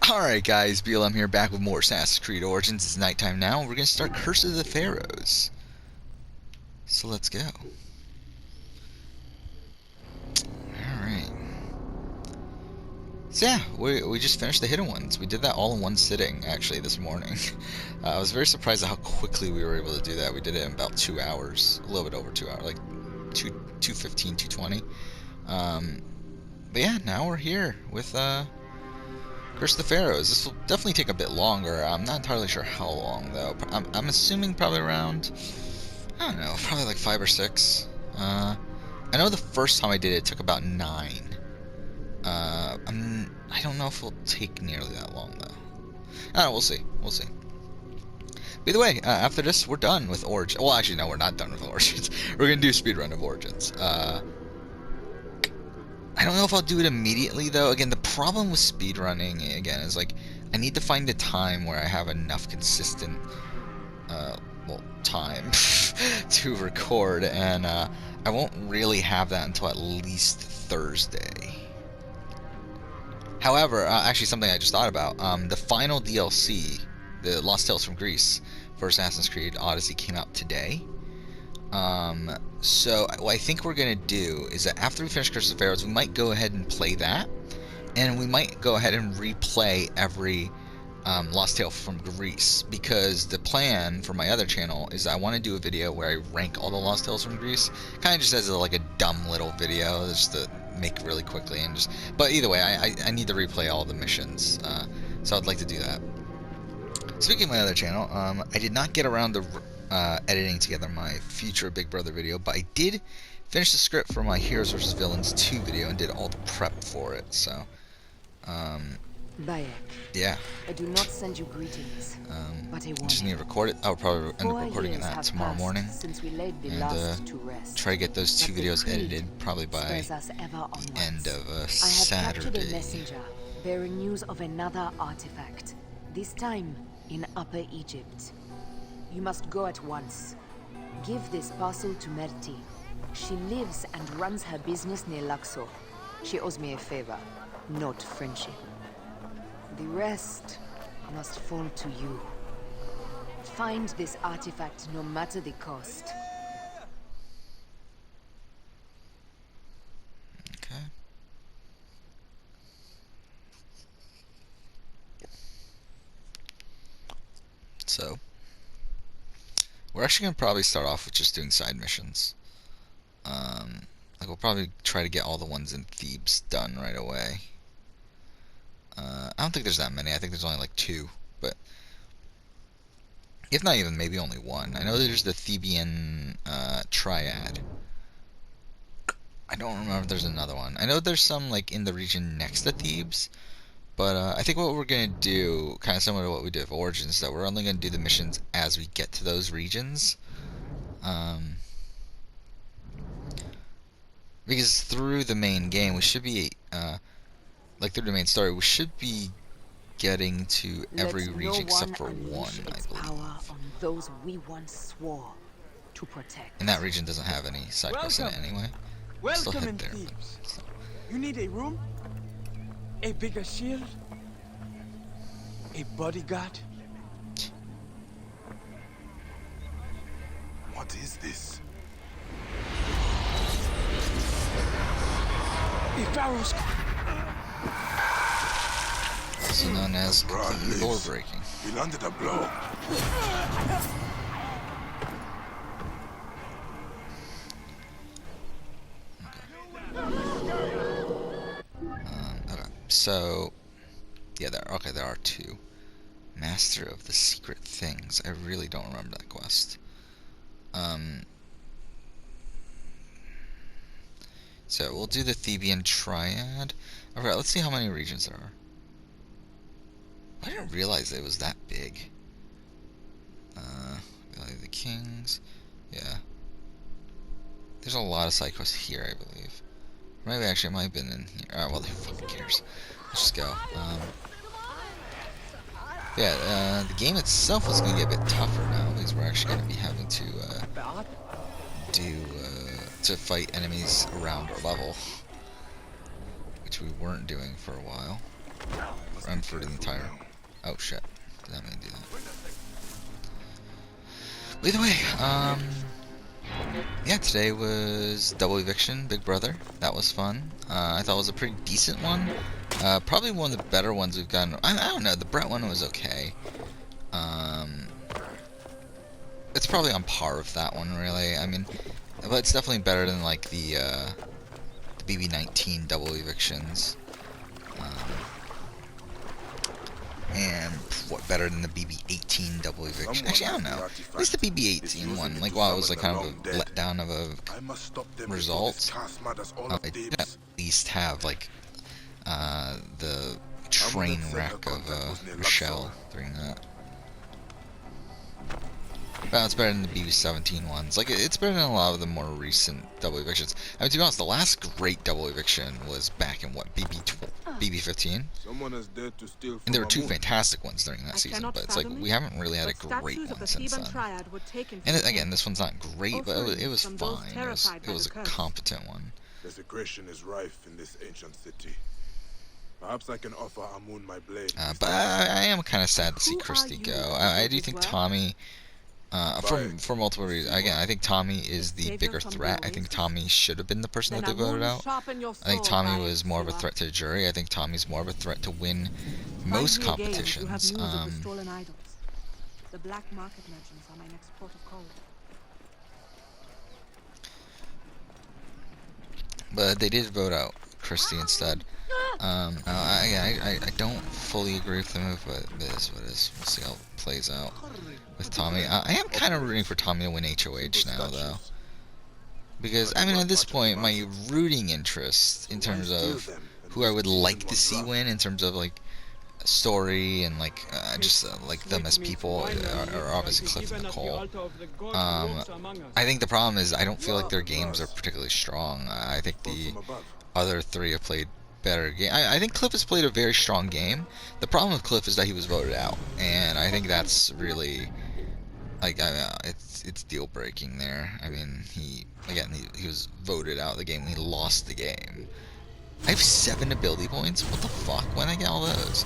Alright guys, BLM here, back with more Assassin's Creed Origins. It's nighttime now, and we're going to start Curse of the Pharaohs. So let's go. Alright. So yeah, we just finished the hidden ones. We did that all in one sitting, actually, this morning. I was very surprised at how quickly we were able to do that. We did it in about 2 hours. A little bit over 2 hours, like 2:15, 2:20. But yeah, now we're here with Curse of the Pharaohs. This will definitely take a bit longer. I'm not entirely sure how long, though. I'm assuming probably around, I don't know, probably like 5 or 6. I know the first time I did it, it took about 9. I don't know if it'll take nearly that long, though. I don't know, we'll see. We'll see. By the way, after this, we're done with Origins. Well, actually, no, we're not done with Origins. We're going to do a speedrun of Origins. I don't know if I'll do it immediately, though. Again, the problem with speedrunning, again, is like, I need to find a time where I have enough consistent, well, time to record, and I won't really have that until at least Thursday. However, actually something I just thought about, the final DLC, the Lost Tales from Greece for Assassin's Creed Odyssey came out today. So what I think we're going to do is that after we finish Curse of the Pharaohs, we might go ahead and play that, and we might go ahead and replay every Lost Tale from Greece, because the plan for my other channel is I want to do a video where I rank all the Lost Tales from Greece, kind of just as like a dumb little video, just to make really quickly, and just, but either way, I need to replay all the missions, so I'd like to do that. Speaking of my other channel, I did not get around to editing together my future Big Brother video, but I did finish the script for my Heroes vs. Villains 2 video and did all the prep for it, so Bayek, yeah. I do not send you greetings, but I want just need to record it. I'll probably end up recording that tomorrow morning, since we laid the and last to rest. try to get those 2 But the videos creed edited probably by spurs us ever onwards. the end of I have captured a Saturday. messenger bearing news of another artifact, this time in Upper Egypt. You must go at once. Give this parcel to Merti. She lives and runs her business near Luxor. She owes me a favor, not friendship. The rest must fall to you. Find this artifact no matter the cost. Okay. So, we're actually going to probably start off with just doing side missions. Like, we'll probably try to get all the ones in Thebes done right away. I don't think there's that many. I think there's only like 2, but if not even, maybe only 1. I know there's the Theban Triad. I don't remember if there's another one. I know there's some like in the region next to Thebes, but I think what we're going to do, kind of similar to what we did with Origins, that we're only going to do the missions as we get to those regions. Because through the main game, we should be, like through the main story, we should be getting to every region except for 1, I believe. Power on those we once swore to protect. And that region doesn't have any side quests in it anyway. Still Welcome head in there. Thebes. You need a room? A bigger shield? A bodyguard? What is this? A pharaoh's... Also known as Broad complete lore lives. breaking. We landed a blow. Okay, so yeah, there are 2. Master of the Secret Things. I really don't remember that quest. So we'll do the Theban Triad. Alright, let's see how many regions there are. I didn't realize it was that big. Valley of the Kings. Yeah. There's a lot of side quests here, I believe. Maybe actually it might have been in here. Alright, well, who fucking cares? Let's just go. Yeah, the game itself is going to get a bit tougher now, because we're actually going to be having to to fight enemies around our level, which we weren't doing for a while. for the entire. Oh shit! Did that mean do that? But either way, yeah, today was Double Eviction, Big Brother. That was fun. I thought it was a pretty decent one. Probably one of the better ones we've gotten. I don't know. The Brett one was okay. It's probably on par with that one, really. I mean, but it's definitely better than like the BB19 Double Evictions. And what better than the BB18 Double Eviction? Actually, I don't know. At least the BB18 one, like, while it was like kind of a letdown of a result, it did at least have like the train wreck of Rochelle during that. Well, it's better than the BB17 ones. Like, it's better than a lot of the more recent double evictions. I mean, to be honest, the last great double eviction was back in, what, BB15? And there were two fantastic ones during that season, but it's like, we haven't really had a great one since then. Triad were taken And again, this one's not great, but it was fine. It was a competent one. Desecration is rife in this ancient city. Perhaps I can offer Amun my blade. But I am kind of sad to see Christy go. I do think Tommy... for multiple reasons. Again, I think Tommy is the bigger threat. I think Tommy should have been the person that they voted out. I think Tommy was more of a threat to the jury. I think Tommy's more of a threat to win most competitions. The black market merchants are my next port of call. But they did vote out Christy instead. I don't fully agree with the move, but it is what it is. We'll see how it plays out with Tommy. I am kind of rooting for Tommy to win HOH now, though. Because, I mean, at this point, my rooting interest in terms of who I would like to see win, in terms of, like, story and, like, like them as people, are obviously Cliff and Nicole. I think the problem is I don't feel like their games are particularly strong. I think the other three have played better game. I think Cliff has played a very strong game. The problem with Cliff is that he was voted out, and I think that's really, like, it's deal breaking there. I mean, he was voted out of the game and he lost the game. I have 7 ability points. What the fuck? When did I get all those?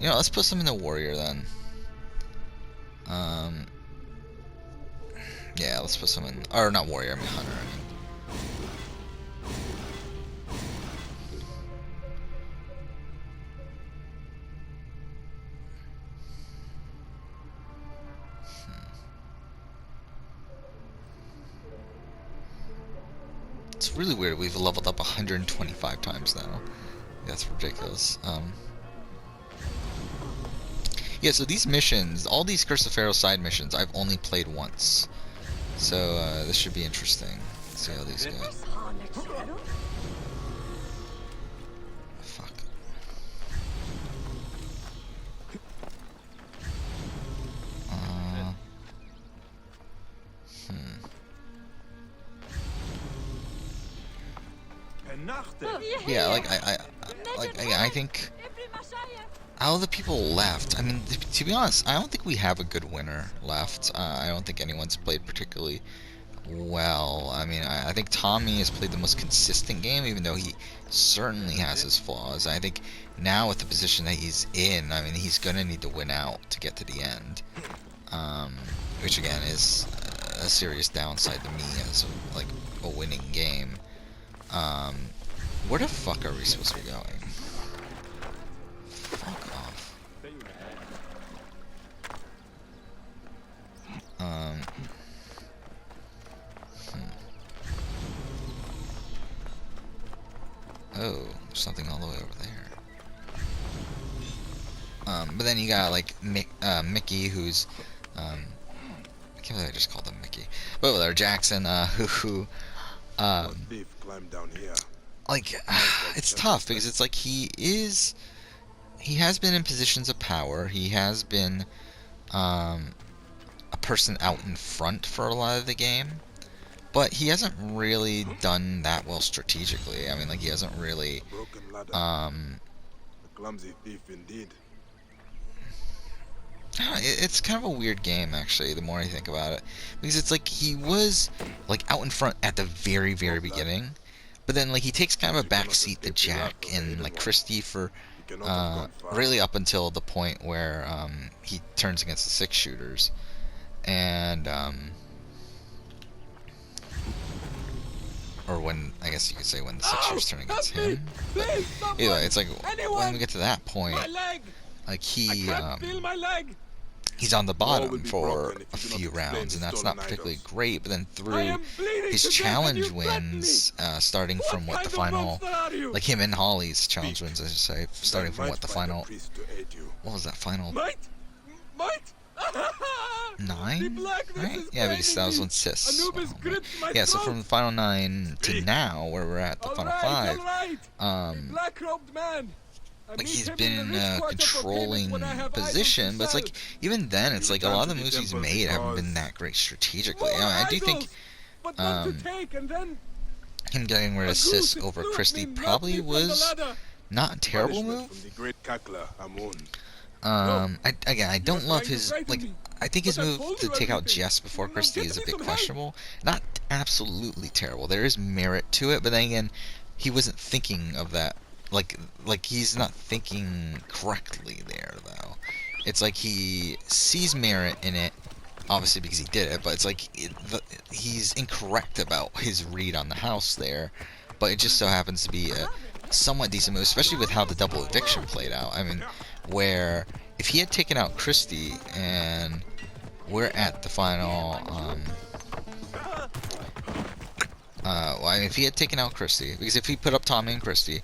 You know, let's put some in the warrior then. Yeah, let's put some in, or not warrior, I mean hunter. It's really weird. We've leveled up 125 times now. That's ridiculous. Yeah, so these missions, all these Curse of Pharaoh side missions, I've only played once. So this should be interesting. Let's see how these go. Fuck. Yeah, I think all the people left. I mean, to be honest, I don't think we have a good winner left. I don't think anyone's played particularly well. I mean, I think Tommy has played the most consistent game, even though he certainly has his flaws. I think now with the position that he's in, I mean, he's gonna need to win out to get to the end, which again is a serious downside to me as like a winning game. Where the fuck are we supposed to be going? Fuck off. Oh, there's something all the way over there. But then you got like Mickey, who's I can't believe I just called him Mickey. But whatever, Jackson, who like, it's tough because it's like he has been in positions of power. He has been a person out in front for a lot of the game, but he hasn't really done that well strategically. I mean, like, he hasn't really clumsy thief indeed. It's kind of a weird game, actually, the more I think about it, because it's like he was like out in front at the very beginning, but then like he takes kind of a back seat to Jack and like Christy for cannot have gone far. really up until the point where he turns against the 6-shooters, and or when, I guess you could say, when the 6-shooters turn against him. But anyway, it's like when we get to that point, My leg! like I can't feel my leg! he's on the All will bottom be for broken a if you do not few explain rounds, the and that's stolen not particularly items. great. But then I through am bleeding his to death and challenge you threaten wins, starting What from what kind the of final, monster are you? like him and Holly's challenge Speak. wins, I should say, starting I from might what the find a final, priest to aid you. what was that final Might! Might! 9? The blackness Right? is Yeah, because that was draining when me. Sis. Anubis grips my Yeah, so throat. from the final 9 to now, where we're at the final 5, All right. The black-robed man. I like meet he's him been in in the rich a quarter for payment controlling when I have items to position, but it's sell. like even then, it's You like a lot of the return to moves the he's temple made haven't been because- that great strategically. More I do think idols, but none to take, and then him getting rid a of Sis goose over threw Christie me, knocked probably me from the was ladder. not a terrible Punishment move. from the great Kakla, Amun. I don't love trying to his, frighten like, me, I think his but I move told to you take out everything. Jess before Now Christie get is a me bit some help. questionable. Not absolutely terrible. There is merit to it, but then again, he wasn't thinking of that. Like he's not thinking correctly there, though. It's like he sees merit in it, obviously because he did it, but it's like he's incorrect about his read on the house there. But it just so happens to be a somewhat decent move, especially with how the double eviction played out. I mean, where if he had taken out Christie, and we're at the final, well, I mean, if he had taken out Christie, because if he put up Tommy and Christie,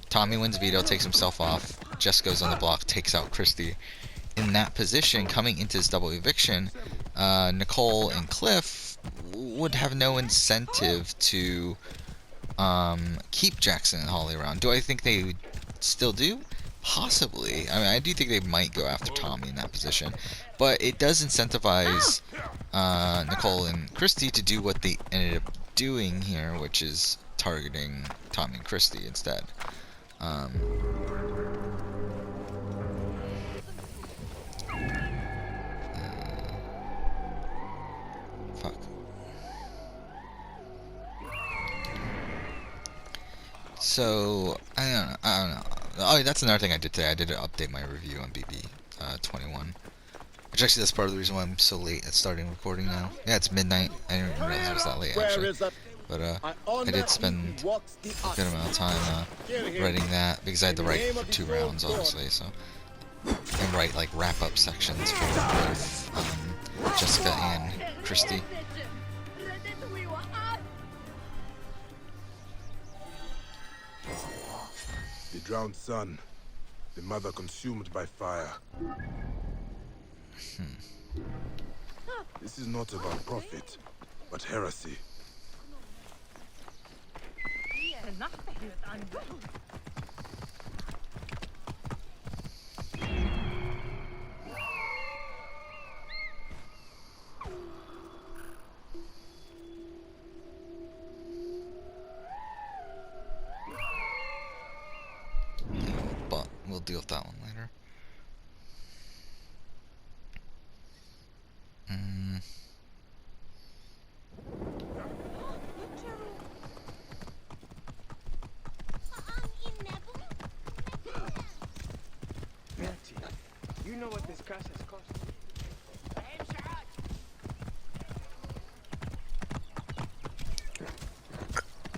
Tommy wins veto, takes himself off, Jess goes on the block, takes out Christie. In that position, coming into his double eviction, Nicole and Cliff would have no incentive to keep Jackson and Holly around. Do I think they would still do? Possibly. I mean, I do think they might go after Tommy in that position, but it does incentivize Nicole and Christie to do what they ended up doing here, which is targeting Tommy and Christie instead. Fuck. So I don't know. Oh, that's another thing I did today. I did update my review on BB 21. Which actually, that's part of the reason why I'm so late at starting recording now. Yeah, it's midnight. I didn't even realize it was that late actually. But I did spend a good amount of time writing that because I had to write for 2 rounds, obviously. So and write like wrap-up sections for both Jessica and Christie. The drowned son, the mother consumed by fire. This is not about profit, but heresy. But we'll deal with that one later. You know what this cash has cost.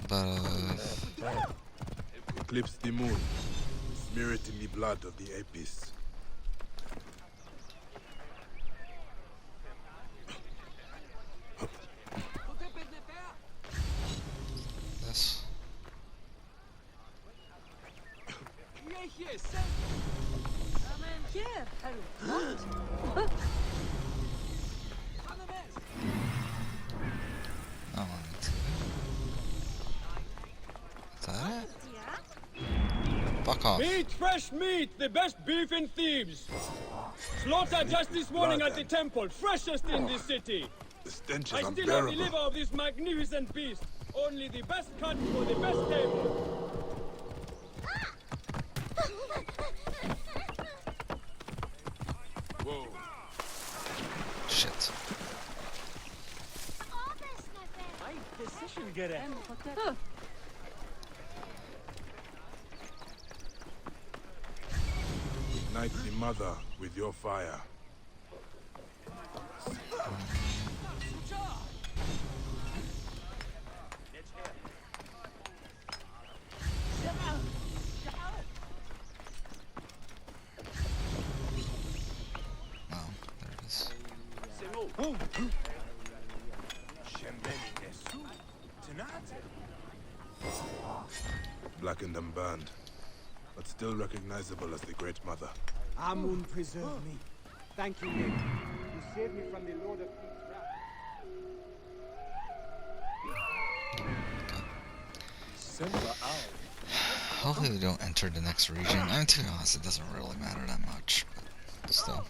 But Eclipse the moon, smear it in the blood of the Apis. this. Oh, is that it? Fuck off. Meat, fresh meat, the best beef in Thebes. Slaughtered just this morning at the temple, freshest in the city. The stench I is still have the unbearable. liver of this magnificent beast. Only the best cut for the best table. Whoa. Shit. Ignite the mother with your fire. Oh, there it is. Blackened and burned, but still recognizable as the Great Mother. Amun preserve me. Thank you, Lady. You saved me from the Lord of Thieves' wrath. Hopefully we don't enter the next region. I mean, to be honest, it doesn't really matter that much, but still.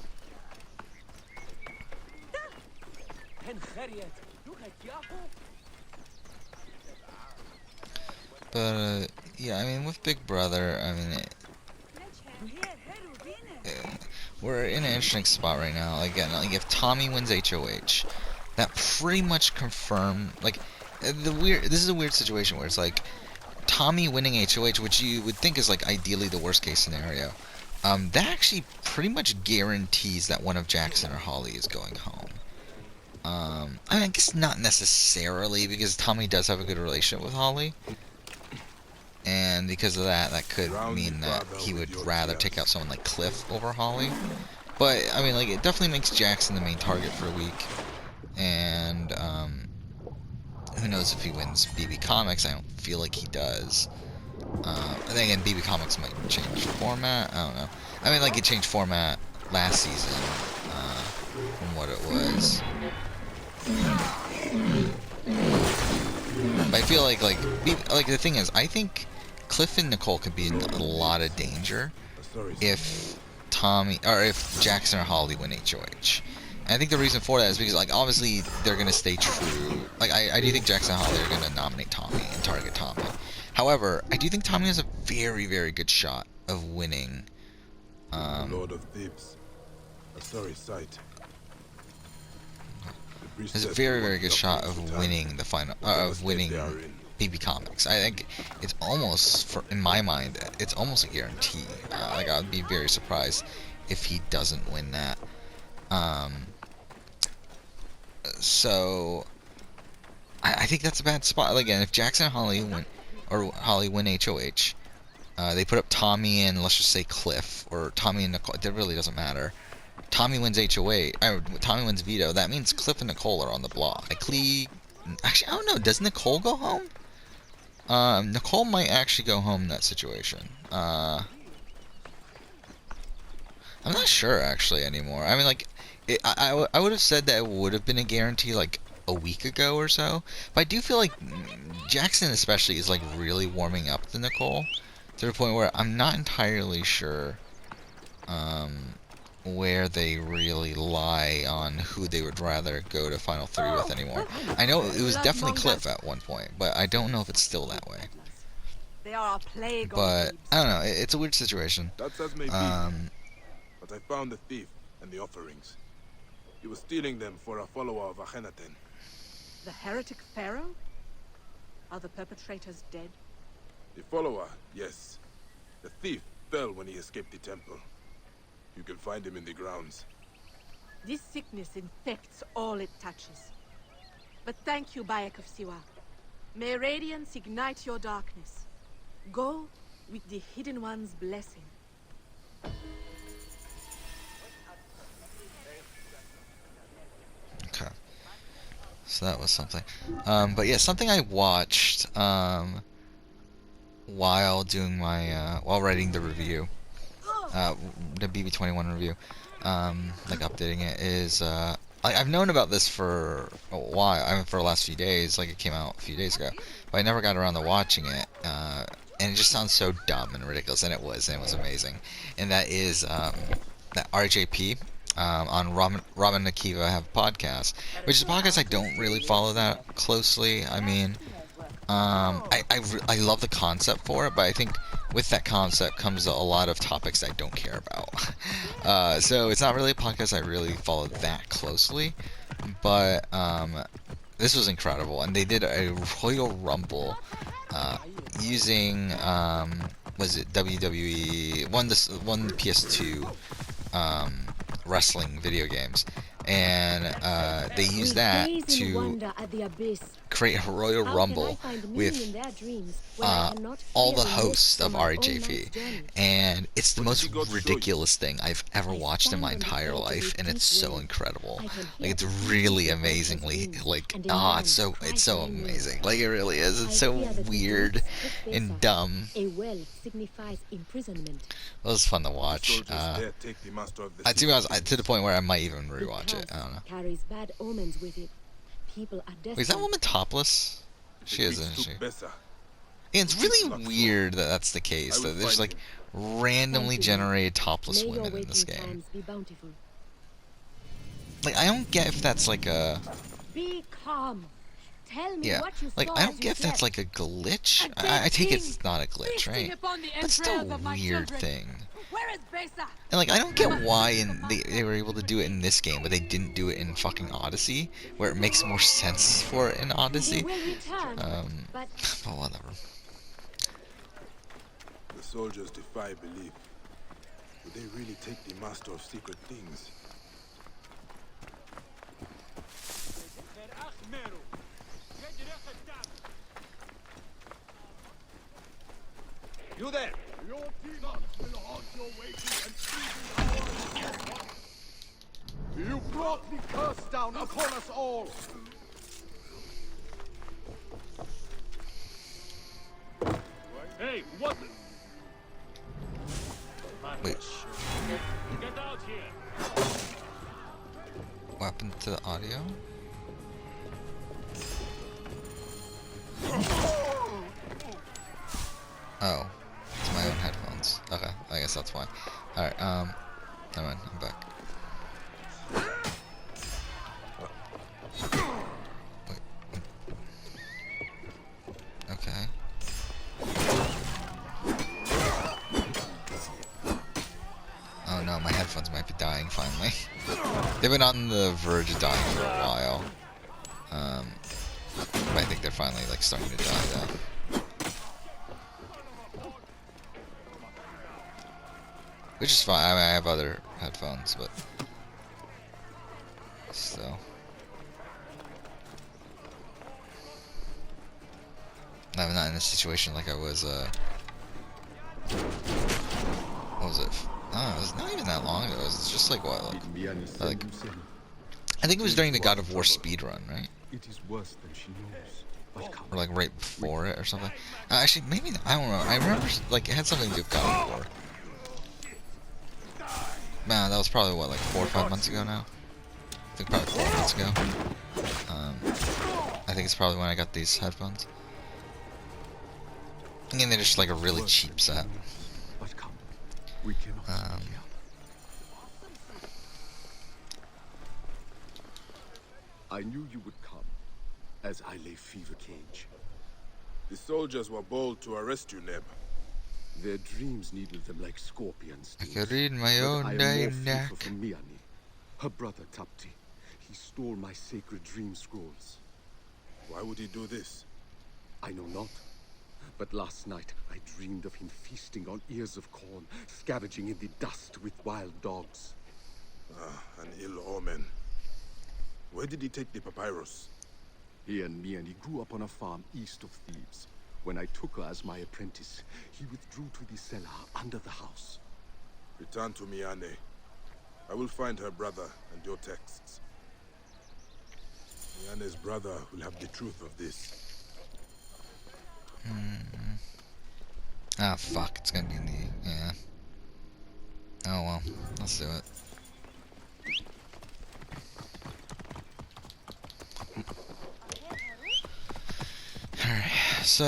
But yeah, I mean, with Big Brother, I mean, we're in an interesting spot right now. Again, like if Tommy wins HOH, that pretty much confirmed. Like this is a weird situation where it's like Tommy winning HOH, which you would think is like ideally the worst case scenario. That actually pretty much guarantees that one of Jackson or Holly is going home. I mean, I guess not necessarily, because Tommy does have a good relationship with Holly. And because of that, that could mean that he would rather take out someone like Cliff over Holly. But, I mean, like, it definitely makes Jackson the main target for a week. And, who knows if he wins BB Comics. I don't feel like he does. And then again, BB Comics might change format. I don't know. I mean, like, it changed format last season from what it was. But I feel like the thing is, I think Cliff and Nicole could be in a lot of danger if if Jackson or Holly win HOH. And I think the reason for that is because, like, obviously they're gonna stay true. Like, I do think Jackson and Holly are gonna nominate Tommy and target Tommy. However, I do think Tommy has a very, very good shot of winning. Lord of Thieves. A sorry sight. There's a very, very good shot of winning the final, of winning BB Comics. I think it's almost, in my mind, it's almost a guarantee. Like, I would be very surprised if he doesn't win that. So I think that's a bad spot. Again, if Jackson and Holly win HOH, they put up Tommy and, let's just say, Cliff, or Tommy and Nicole. It really doesn't matter. Tommy wins HOH, Tommy wins veto. That means Cliff and Nicole are on the block. Actually, I don't know. Does Nicole go home? Nicole might actually go home in that situation. I'm not sure actually anymore. I mean, like, I would have said that it would have been a guarantee like a week ago or so. But I do feel like Jackson especially is like really warming up to Nicole to the point where I'm not entirely sure where they really lie on who they would rather go to Final 3 with anymore. I know it was definitely Cliff at one point, but I don't know if it's still that way. They are a plague. But I don't know. It's a weird situation. That's as may be. But I found the thief and the offerings. He was stealing them for a follower of Akhenaten. The heretic pharaoh? Are the perpetrators dead? The follower, yes. The thief fell when he escaped the temple. You can find him in the grounds. This sickness infects all it touches. But thank you, Bayek of Siwa. May radiance ignite your darkness. Go with the Hidden One's blessing. Okay. So that was something. But yeah, something I watched while doing my while writing the review, the BB21 review, like updating it, is I've known about this for a while. I mean, for the last few days. Like, it came out a few days ago, but I never got around to watching it. And it just sounds so dumb and ridiculous, and it was amazing. And that is that RJP on Robin and Akiva have a podcast, which is a podcast I don't really follow that closely. I mean, I love the concept for it, but I think with that concept comes a lot of topics I don't care about. So it's not really a podcast I really follow that closely, but this was incredible, and they did a Royal Rumble using was it WWE one the PS2 wrestling video games, and they used that to create a Royal Rumble with all the hosts of RHAP, and it's the most ridiculous thing I've ever watched in my entire life, and it's so incredible. Like, it's really amazingly, like, it's so amazing. Like, it really is. It's so weird and dumb. It was fun to watch. To be honest, to the point where I might even rewatch it. I don't know. Wait, is that woman topless? She is, isn't she? Yeah, it's really weird that that's the case. That there's like randomly generated topless women in this game. Like, I don't get if that's like a... Be calm. Tell me Yeah, what you like, saw I as don't you get if that's slept. like a glitch. I take it's not a glitch, right? That's still a weird thing. Where is Besa? And like, I don't get why they were able to do it in this game, but they didn't do it in fucking Odyssey, where it makes more sense for it in Odyssey. But whatever. The soldiers defy belief. Would they really take the master of secret things? You there! Your demons will haunt your waking and sleeping hours. You brought the curse down upon us all. Hey, what? Wait, Get out here! what happened to the audio? Oh, it's my own headphones. Okay, I guess that's why. Alright, never mind, I'm back. Wait. Okay. Oh no, my headphones might be dying finally. They've been on the verge of dying for a while. But I think they're finally like starting to die now. Which is fine. I mean, I have other headphones, but still. I'm not in a situation like I was, what was it? Oh, it was not even that long ago. It was just like, what, like I think it was during the God of War speedrun, right? It is worse than she knows. Or like right before it or something. Actually, maybe, I don't know. I remember, like, it had something to do with God of War. Man, that was probably, what, like 4 or 5 months ago now? I think probably 4 months ago. I think it's probably when I got these headphones. And they're just like a really cheap set. I knew you would come, as I lay fever cage. The soldiers were bold to arrest you, Neb. Their dreams needed them like scorpion stings. I could read my But own I am damn more neck. fearful for Miani, her brother Tapti. He stole my sacred dream scrolls. Why would he do this? I know not. But last night, I dreamed of him feasting on ears of corn, scavenging in the dust with wild dogs. Ah, an ill omen. Where did he take the papyrus? He and Miani grew up on a farm east of Thebes. When I took her as my apprentice, he withdrew to the cellar under the house. Return to Miane. I will find her brother and your texts. Miane's brother will have the truth of this. Ah, fuck. It's gonna be in the... Yeah. Oh, well. Let's do it. Alright. So,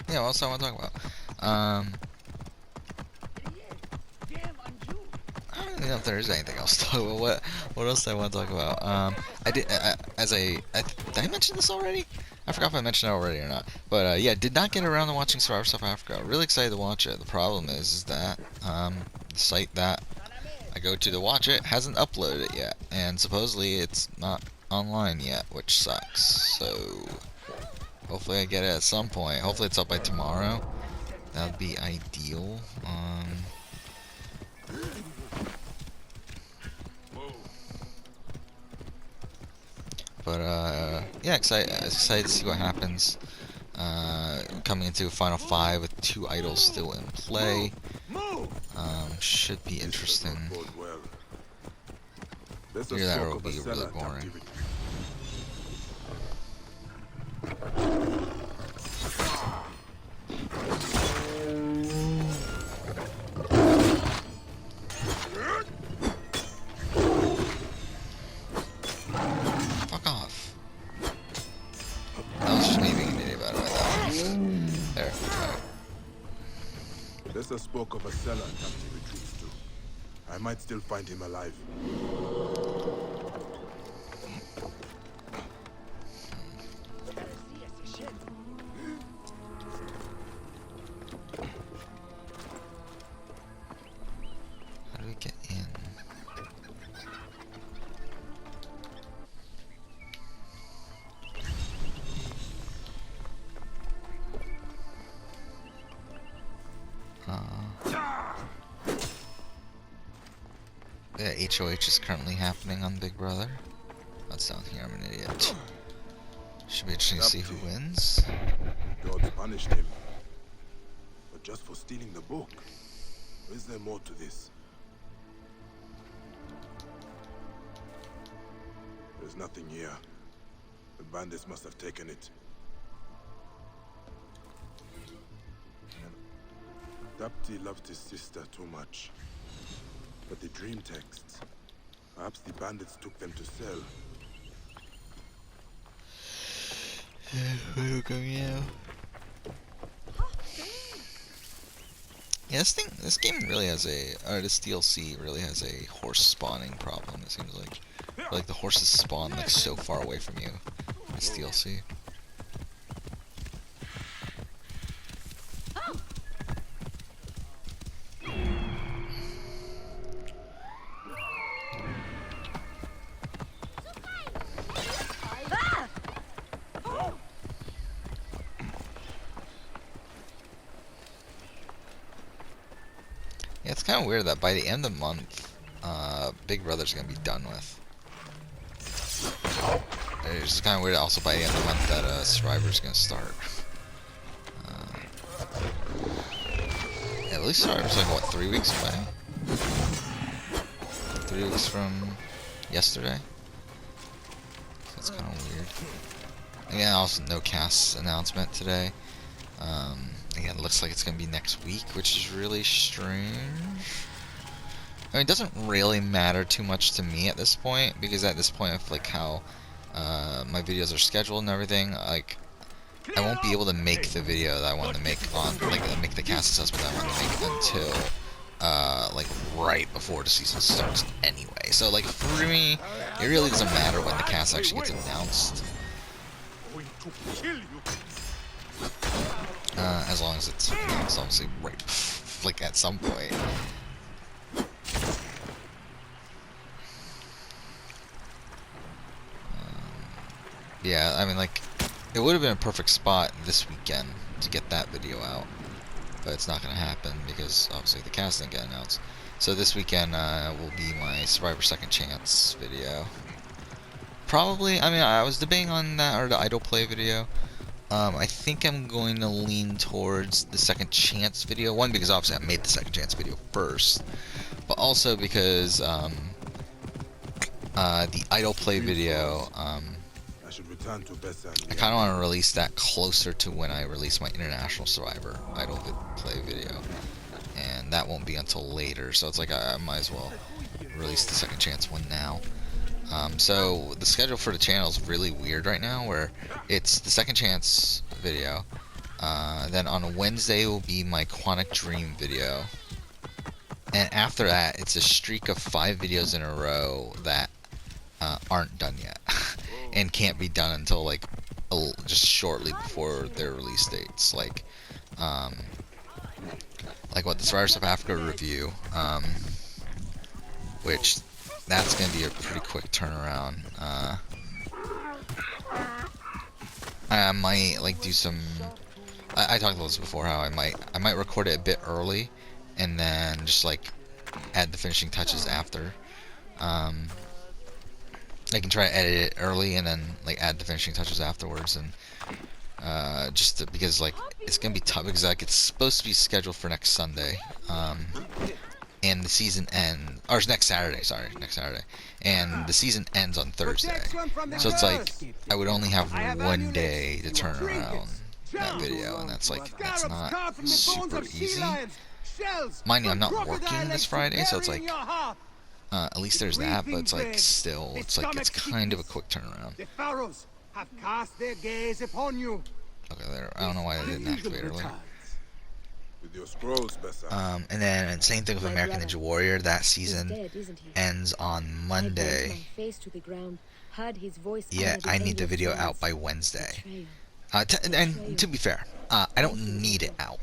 yeah, what else I want to talk about? I don't know if there is anything else to talk about. What else do I want to talk about? Did I mention this already? I forgot if I mentioned it already or not. But yeah, did not get around to watching Survivor South Africa. Really excited to watch it. The problem is that the site that I go to watch it hasn't uploaded it yet, and supposedly it's not online yet, which sucks. So hopefully I get it at some point. Hopefully it's up by tomorrow. That would be ideal. But yeah, excited to see what happens. Coming into a final 5 with 2 idols still in play. Should be interesting. Either that or will be really boring. Fuck off. That was just me being an idiot about it. There. Right. Lesser spoke of a cellar Captain retreats to. I might still find him alive. How do we get in? Yeah, HOH is currently happening on Big Brother. That's down here, I'm an idiot. Should be interesting to see who wins. God punished him. But just for stealing the book. Or is there more to this? There's nothing here. The bandits must have taken it. Dapti loved his sister too much. But the dream texts, perhaps the bandits took them to sell. Yeah, this game really has this DLC really has a horse spawning problem. It seems like the horses spawn like so far away from you. This DLC. Yeah, it's kind of weird that by the end of the month, Big Brother's gonna be done with. It's kind of weird also by the end of the month that Survivor's gonna start. Yeah, at least Survivor's like what, 3 weeks away? 3 weeks from yesterday. That's kind of weird. Again, also no cast announcement today. Again, it looks like it's gonna be next week, which is really strange. I mean, it doesn't really matter too much to me at this point, because at this point of like how my videos are scheduled and everything, like I won't be able to make the video that I want to make on make the cast assessment that I want to make until like right before the season starts anyway. So like for me, it really doesn't matter when the cast actually gets announced. As long as it's announced, obviously, right, like at some point. Yeah, I mean, like, it would have been a perfect spot this weekend to get that video out, but it's not going to happen because obviously the cast didn't get announced. So this weekend will be my Survivor Second Chance video. Probably, I mean, I was debating on that or the idle play video. I think I'm going to lean towards the Second Chance video. One, because obviously I made the Second Chance video first, but also because the idle play video, I kind of want to release that closer to when I release my International Survivor idle play video, and that won't be until later. So it's like I might as well release the Second Chance one now. So the schedule for the channel is really weird right now, where it's the Second Chance video, then on Wednesday will be my Quantic Dream video, And after that, it's a streak of 5 videos in a row that aren't done yet, and can't be done until like just shortly before their release dates. Like what the Survivor South Africa review, which that's gonna be a pretty quick turnaround. I might like do some. I talked about this before. How I might record it a bit early, and then just like add the finishing touches after. I can try to edit it early and then like add the finishing touches afterwards, and because like it's gonna be tough because like it's supposed to be scheduled for next Sunday, and the season or next Saturday, and the season ends on Thursday, so it's like I would only have one day to turn around that video, and that's not super easy. Mind you, I'm not working this Friday, so it's like at least there's that, but it's like still, it's kind of a quick turnaround. The pharaohs have cast their gaze upon you. Okay, there. I don't know why I didn't activate earlier. With your scrolls, Bessa. And then same thing with American Ninja Warrior. That season ends on Monday. Yeah, I need the video out by Wednesday. And to be fair, I don't need it out.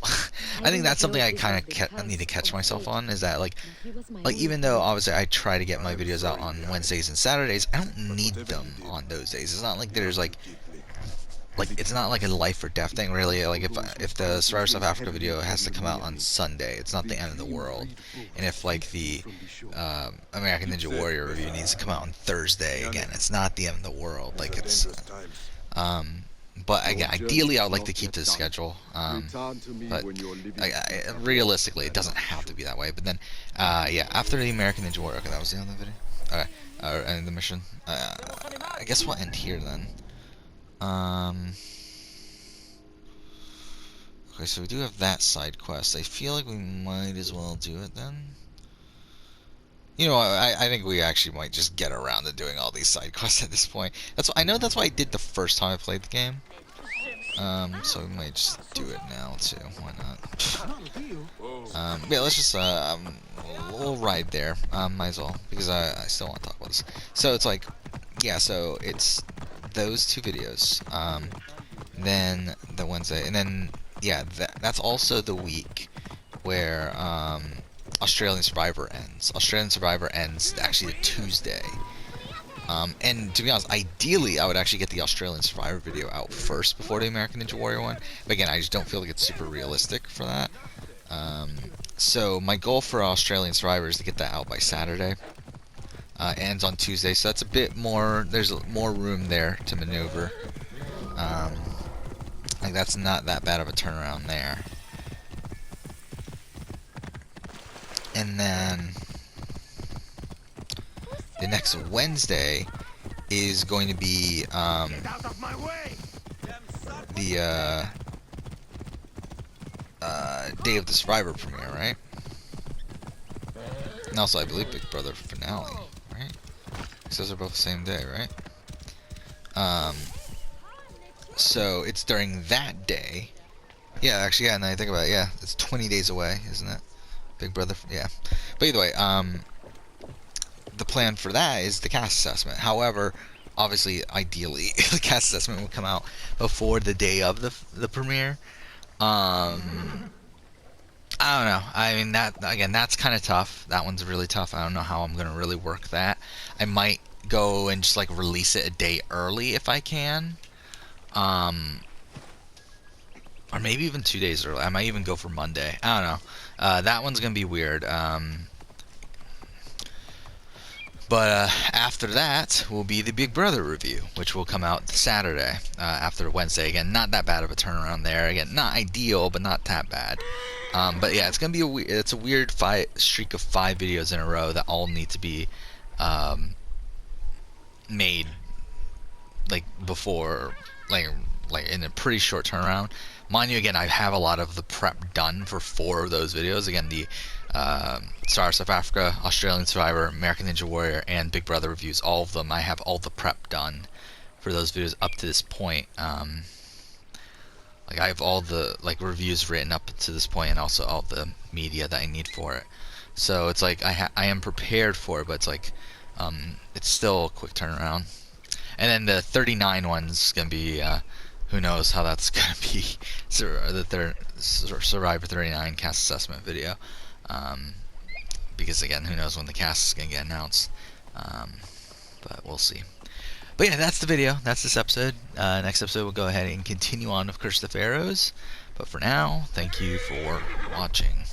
I think that's something I kind of need to catch myself on, is that like even though obviously I try to get my videos out on Wednesdays and Saturdays, I don't need them on those days. It's not like there's like it's not like a life or death thing really. Like if the Survivor South Africa video has to come out on Sunday, it's not the end of the world. And if like the American Ninja Warrior review needs to come out on Thursday, again, it's not the end of the world. Like it's but again, ideally, I would like to keep to the schedule. But realistically, it doesn't have to be that way. But then, yeah, after the American Ninja Warrior, okay, that was the end of the video. Okay, end the mission. I guess we'll end here then. Okay, so we do have that side quest. I feel like we might as well do it then. You know, I think we actually might just get around to doing all these side quests at this point. I know that's what I did the first time I played the game. So we might just do it now too. Why not? Yeah, let's just we'll ride there. Might as well, because I still want to talk about this. So it's like, yeah, so it's those 2 videos. Then the Wednesday, and then yeah, that's also the week where Australian Survivor ends. Australian Survivor ends actually a Tuesday. And to be honest, ideally I would actually get the Australian Survivor video out first before the American Ninja Warrior one. But again, I just don't feel like it's super realistic for that. So my goal for Australian Survivor is to get that out by Saturday. It ends on Tuesday, so that's a bit more, there's more room there to maneuver. Like that's not that bad of a turnaround there. And then the next Wednesday is going to be the Day of the Survivor premiere, right? And also, I believe Big Brother finale, right? Because those are both the same day, right? So it's during that day. Yeah, actually, yeah. Now I think about it, yeah, it's 20 days away, isn't it? Big Brother, yeah. But either way, the plan for that is the cast assessment. However, obviously, ideally, the cast assessment will come out before the day of the premiere. I don't know. I mean, that again, that's kind of tough. That one's really tough. I don't know how I'm gonna really work that. I might go and just like release it a day early if I can, or maybe even 2 days early. I might even go for Monday. I don't know. That one's gonna be weird. But after that will be the Big Brother review, which will come out Saturday after Wednesday. Again, not that bad of a turnaround there. Again, not ideal, but not that bad. But yeah, it's gonna be it's a weird streak of 5 videos in a row that all need to be made like before, like in a pretty short turnaround. Mind you, again, I have a lot of the prep done for 4 of those videos. Again, the Survivor South Africa, Australian Survivor, American Ninja Warrior, and Big Brother reviews. All of them, I have all the prep done for those videos up to this point. Like I have all the like reviews written up to this point, and also all the media that I need for it. So it's like I am prepared for it, but it's like it's still a quick turnaround. And then the 39 one's gonna be who knows how that's gonna be. The Survivor 39 cast assessment video, because again, who knows when the cast is gonna get announced. But we'll see. But yeah, that's the video. That's this episode. Next episode, we'll go ahead and continue on with Curse of the Pharaohs. But for now, thank you for watching.